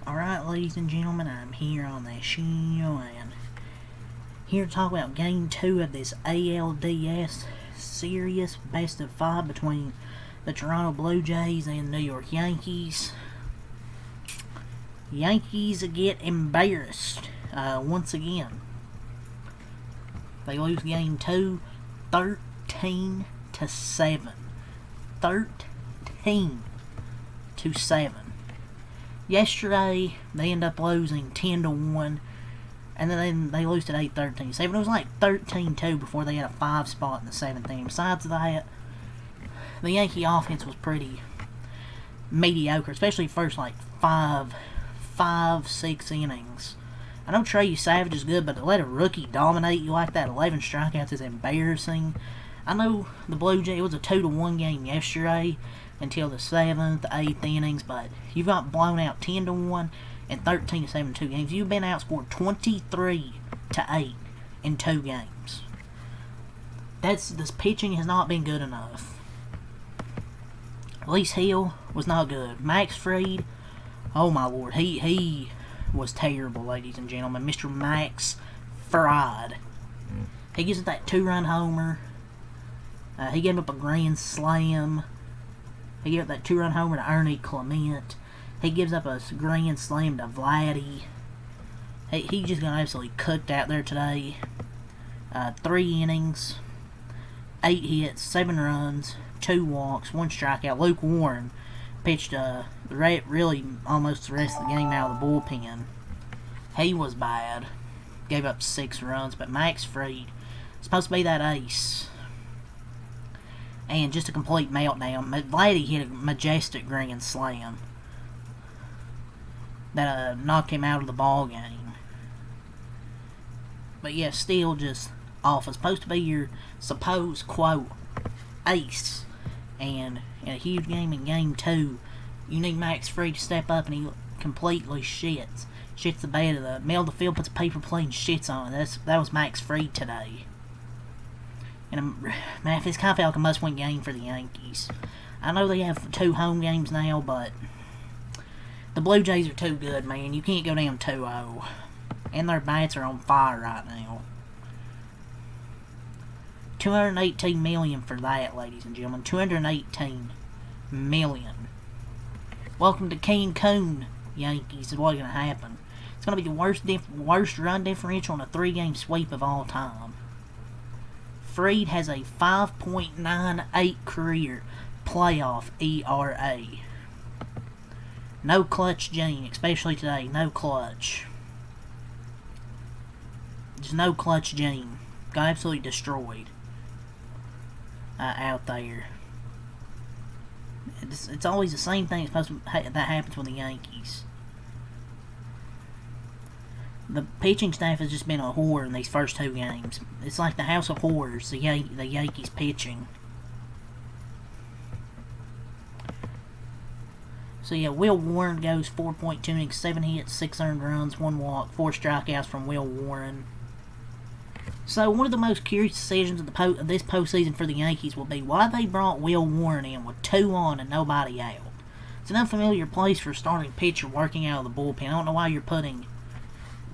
Alright, ladies and gentlemen, I'm here on the show and here to talk about Game 2 of this ALDS series best of 5 between the Toronto Blue Jays and New York Yankees. Yankees get embarrassed once again. They lose Game 2 13-7. 13-7. Yesterday, they end up losing 10-1, and then they lose today 13-7. It was like 13-2 before they had a 5 spot in the 7th inning. Besides that, the Yankee offense was pretty mediocre, especially first like 5, 6 innings. I know Trey Savage is good, but to let a rookie dominate you like that, 11 strikeouts, is embarrassing. I know the Blue Jays, it was a 2-1 game yesterday until the 7th, 8th innings, but you got blown out 10-1 and 13-7 in 2 games. You've been outscored 23-8 in 2 games. This pitching has not been good enough. Release Hill was not good. Max Fried, oh my lord, he was terrible, ladies and gentlemen. Mr. Max Fried. He gives up that 2-run homer. He gave up a grand slam. He gave up that 2-run homer to Ernie Clement. He gives up a grand slam to Vladdy. He just got absolutely cooked out there today. 3 innings, 8 hits, 7 runs, 2 walks, 1 strikeout. Luke Warren pitched really almost the rest of the game out of the bullpen. He was bad. Gave up 6 runs, but Max Fried, supposed to be that ace. And just a complete meltdown. Vladdy hit a majestic grand slam that knocked him out of the ball game. But yeah, still just awful. It's supposed to be your supposed, quote, ace. And in a huge game in Game 2, you need Max Fried to step up, and he completely shits. Shits the bed of the middle of the field, puts a paper plate and shits on it. That was Max Fried today. And man, it's kind of felt like a must-win game for the Yankees. I know they have 2 home games now, but the Blue Jays are too good, man. You can't go down 2-0. And their bats are on fire right now. $218 million for that, ladies and gentlemen. $218 million. Welcome to Cancun, Yankees, is what's going to happen. It's going to be the worst run differential in a 3-game sweep of all time. Fried has a 5.98 career playoff ERA. No clutch gene, especially today. No clutch. Just no clutch gene. Got absolutely destroyed out there. It's always the same thing that happens with the Yankees. The pitching staff has just been a whore in these first 2 games. It's like the House of Horrors, the Yankees pitching. So yeah, Will Warren goes 4.2 innings, 7 hits, 6 earned runs, 1 walk, 4 strikeouts from Will Warren. So one of the most curious decisions of this postseason for the Yankees will be why they brought Will Warren in with 2 on and nobody out. It's an unfamiliar place for a starting pitcher working out of the bullpen. I don't know why you're putting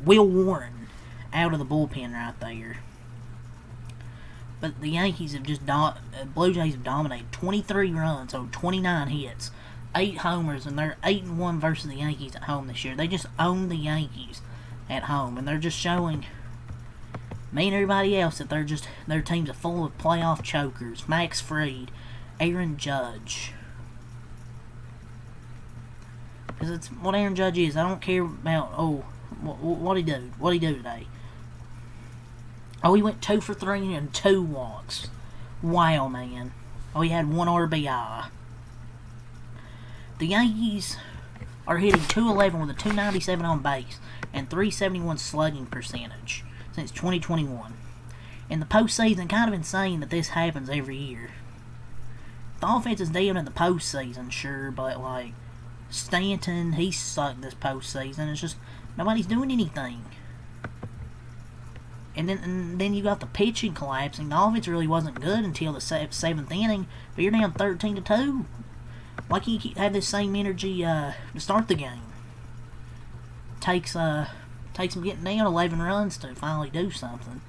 Will Warren out of the bullpen right there. But the Yankees have just Blue Jays have dominated. 23 runs on 29 hits, 8 homers, and they're 8-1 versus the Yankees at home this year. They just own the Yankees at home, and they're just showing me and everybody else that their teams are full of playoff chokers. Max Fried, Aaron Judge. Because it's what Aaron Judge is. I don't care about what'd he do? What'd he do today? Oh, he went 2 for 3 and 2 walks. Wow, man. Oh, he had 1 RBI. The Yankees are hitting .211 with a .297 on base and .371 slugging percentage since 2021. In the postseason, kind of insane that this happens every year. The offense is down in the postseason, sure, but like Stanton, he sucked this postseason. It's just nobody's doing anything. And then you got the pitching collapsing. The offense really wasn't good until the 7th inning, but you're down 13-2. Why can't you have this same energy to start the game? Takes him getting down 11 runs to finally do something.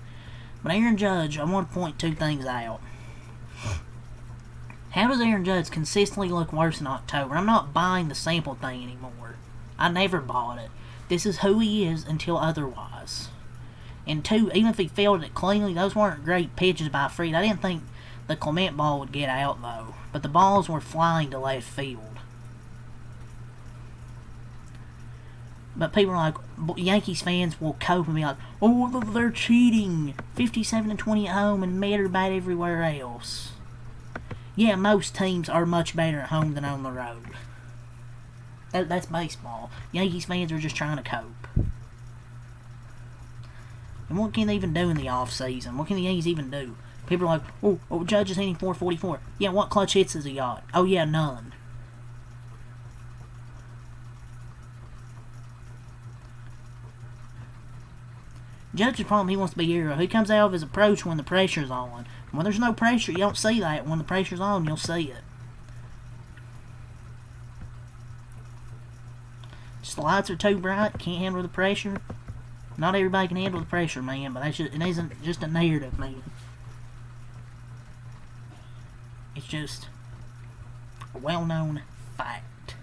But Aaron Judge, I want to point two things out. How does Aaron Judge consistently look worse in October? I'm not buying the sample thing anymore. I never bought it. This is who he is until otherwise. And two, even if he fielded it cleanly, those weren't great pitches by Fried. I didn't think the Clement ball would get out, though. But the balls were flying to left field. But people are like, Yankees fans will cope and be like, oh, they're cheating. 57-20 at home and better bad everywhere else. Yeah, most teams are much better at home than on the road. That's baseball. Yankees fans are just trying to cope. And what can they even do in the off-season? What can the Yankees even do? People are like, oh, Judge is hitting .444. Yeah, what clutch hits has he got? Oh, yeah, none. Judge's problem, he wants to be a hero. He comes out of his approach when the pressure's on. When there's no pressure, you don't see that. When the pressure's on, you'll see it. Just the lights are too bright, can't handle the pressure. Not everybody can handle the pressure, man, but it isn't just a narrative, man. It's just a well-known fact.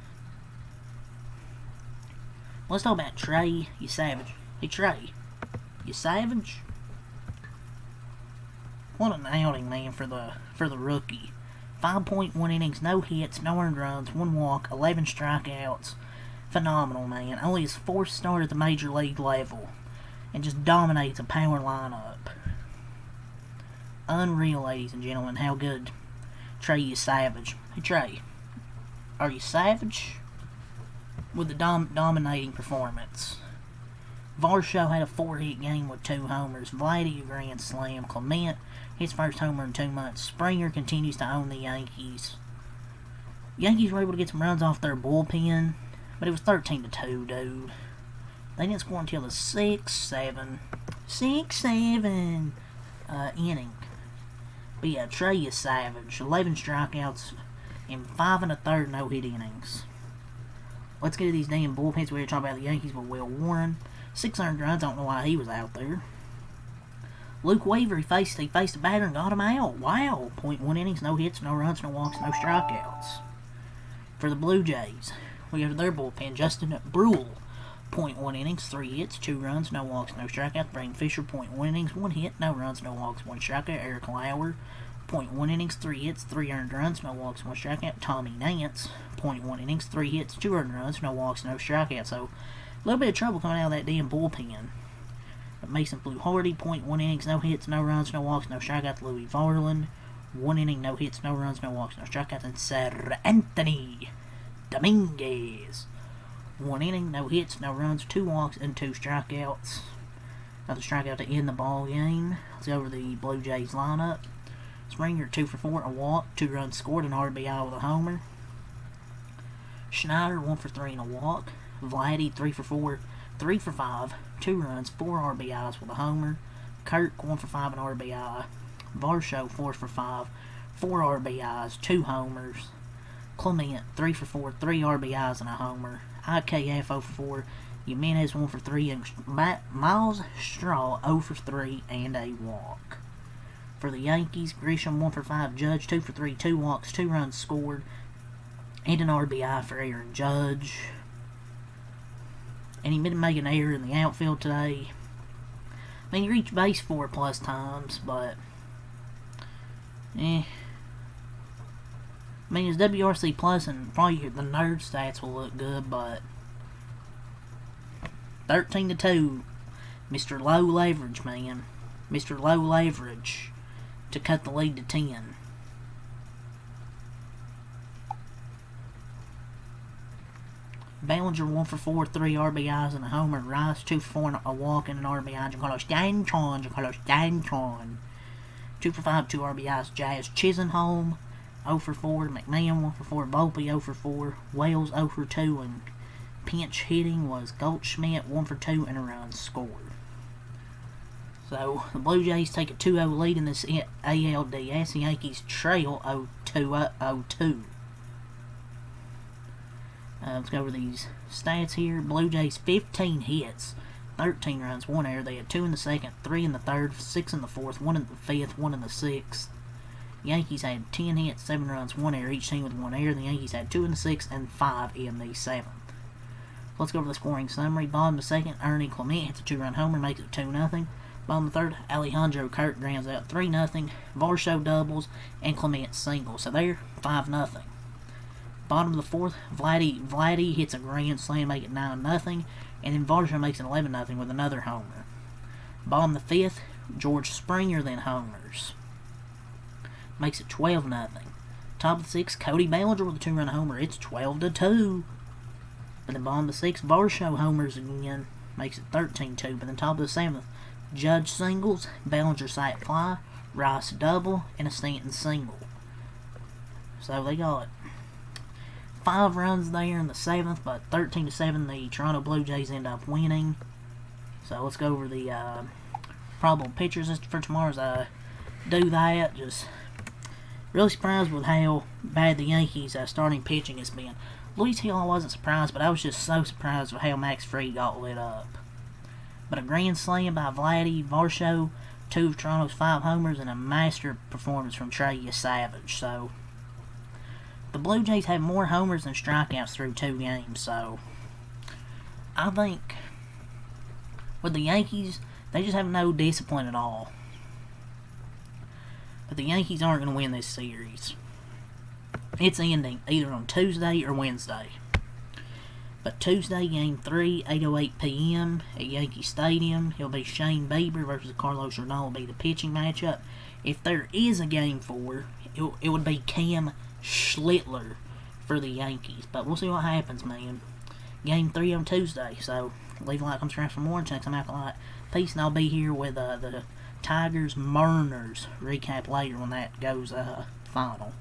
Let's talk about Trey, you savage. Hey, Trey, you savage? What an outing, man, for the rookie. 5.1 innings, no hits, no earned runs, 1 walk, 11 strikeouts. Phenomenal, man. Only his 4th start at the major league level. And just dominates a power lineup. Unreal, ladies and gentlemen, how good Trey is savage. Hey, Trey, are you savage? With the dominating performance. Varsho had a 4-hit game with 2 homers. Vladdy a grand slam. Clement, his first homer in 2 months. Springer continues to own the Yankees. Yankees were able to get some runs off their bullpen, but it was 13-2, dude. They didn't score until the 6-7 inning. But yeah, Trey is savage. 11 strikeouts in 5 1/3 no-hit innings. Let's get to these damn bullpens. We were talking about the Yankees with Will Warren. 600 runs, I don't know why he was out there. Luke Weaver, he faced a batter and got him out. Wow. 0.1 innings, no hits, no runs, no walks, no strikeouts. For the Blue Jays, we go to their bullpen. Justin Brule, 0.1 innings, 3 hits, 2 runs, no walks, no strikeouts. Braden Fisher, 0.1 innings, 1 hit, no runs, no walks, 1 strikeout. Eric Lauer, 0.1 innings, 3 hits, 3 earned runs, no walks, 1 strikeout. Tommy Nance, 0.1 innings, 3 hits, 2 earned runs, no walks, no strikeout. So, a little bit of trouble coming out of that damn bullpen. But Mason Fluharty, 0.1 innings, no hits, no runs, no walks, no strikeouts. Louis Varland, 1 inning, no hits, no runs, no walks, no strikeouts. And Sir Anthony Dominguez, 1 inning, no hits, no runs, 2 walks, and 2 strikeouts. Got the strikeout to end the ball game. Let's go over the Blue Jays lineup. Springer, 2 for 4, a walk, 2 runs scored, an RBI with a homer. Schneider, 1 for 3 and a walk. Vladdy, 3 for 4, 3 for 5, 2 runs, 4 RBIs with a homer. Kirk, 1 for 5 and RBI. Varsho, 4 for 5, 4 RBIs, 2 homers. Clement, 3 for 4, 3 RBIs and a homer. IKF, 0 for 4. Jimenez, 1 for 3. And Miles Straw, 0 for 3 and a walk. For the Yankees, Grisham, 1 for 5. Judge, 2 for 3, 2 walks, 2 runs scored. And an RBI for Aaron Judge. And he didn't make an error in the outfield today. I mean, he reached base 4+ times, but I mean, his WRC plus and probably the nerd stats will look good, but 13-2, Mr. Low Leverage, man. Mr. Low Leverage to cut the lead to 10. Ballinger, 1 for 4, 3 RBIs and a homer. Rice, 2 for 4 and a walk and an RBI. Giancarlo Stanton, 2 for 5, 2 RBIs. Jazz Chisenholm, 0 for 4. McMahon, 1 for 4. Volpe, 0 for 4. Wells, 0 for 2. And pinch hitting was Goldschmidt, 1 for 2 and a run scored. So, the Blue Jays take a 2-0 lead in this ALDS. The Yankees trail 0-2. Let's go over these stats here. Blue Jays 15 hits, 13 runs, 1 error. They had 2 in the second, 3 in the third, 6 in the fourth, 1 in the fifth, 1 in the sixth. Yankees had 10 hits, 7 runs, 1 error. Each team with 1 error. The Yankees had 2 in the sixth and 5 in the seventh. Let's go over the scoring summary. Bottom of the second, Ernie Clement hits a 2-run homer, makes it 2-0. Bottom of the third, Alejandro Kirk grounds out 3-0. Varsho doubles and Clement singles. So there, 5-0. Bottom of the fourth, Vladdy hits a grand slam, make it 9-0. And then Varsho makes it 11-0 with another homer. Bottom of the fifth, George Springer then homers. Makes it 12-0. Top of the sixth, Cody Bellinger with a 2-run homer. It's 12-2. But then bottom of the sixth, Varsho homers again. Makes it 13-2. But then top of the seventh, Judge singles, Bellinger sac fly, Rice double, and a Stanton single. So they got 5 runs there in the seventh, but 13-7 the Toronto Blue Jays end up winning. So let's go over the probable pitchers for tomorrow as I do that. Just really surprised with how bad the Yankees starting pitching has been. Luis Hill, I wasn't surprised, but I was just so surprised with how Max Fried got lit up. But a grand slam by Vladdy, Varsho, 2 of Toronto's 5 homers, and a master performance from Trey Savage. So the Blue Jays have more homers than strikeouts through 2 games. So I think with the Yankees, they just have no discipline at all. But the Yankees aren't going to win this series. It's ending either on Tuesday or Wednesday. But Tuesday, Game 3, 8:08 p.m. at Yankee Stadium. It'll be Shane Bieber versus Carlos Rodon will be the pitching matchup. If there is a Game 4, it would be Cam Schlittler for the Yankees. But we'll see what happens, man. Game 3 on Tuesday. So leave a like, comment, subscribe for more. Check them out a lot. Peace, and I'll be here with the Tigers Mariners recap later when that goes final.